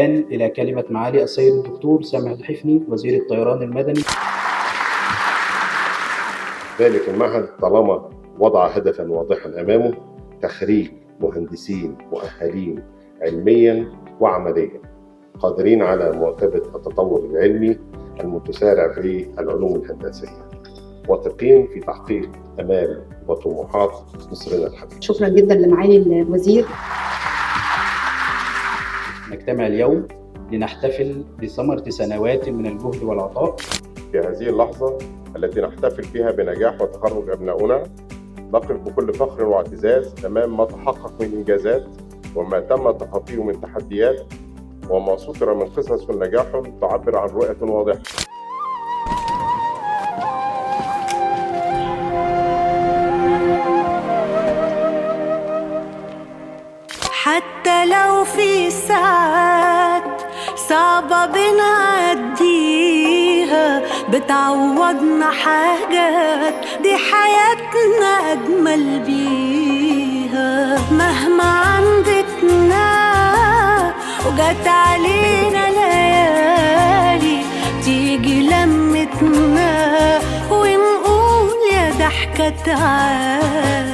الآن إلى كلمة معالي السيد الدكتور سامح الحفني وزير الطيران المدني. ذلك المعهد طالما وضع هدفا واضحا أمامه تخريج مهندسين مؤهلين علميا وعمليا قادرين على مواكبة التطور العلمي المتسارع في العلوم الهندسية، واثقين في تحقيق آمال وطموحات مصرنا الحبيب. شكرا جدا لمعالي الوزير. نجتمع اليوم لنحتفل بثمرة سنوات من الجهد والعطاء. في هذه اللحظة التي نحتفل فيها بنجاح وتخرج أبناؤنا نقف بكل فخر واعتزاز أمام ما تحقق من إنجازات وما تم تخطيه من تحديات وما سطر من قصص نجاح تعبر عن رؤية واضحة. حتى لو في ساعات صعبة بنعديها بتعوضنا حاجات دي حياتنا أجمل بيها. مهما عندتنا وجت علينا ليالي تيجي لمتنا ونقول يا ضحكة تعالي.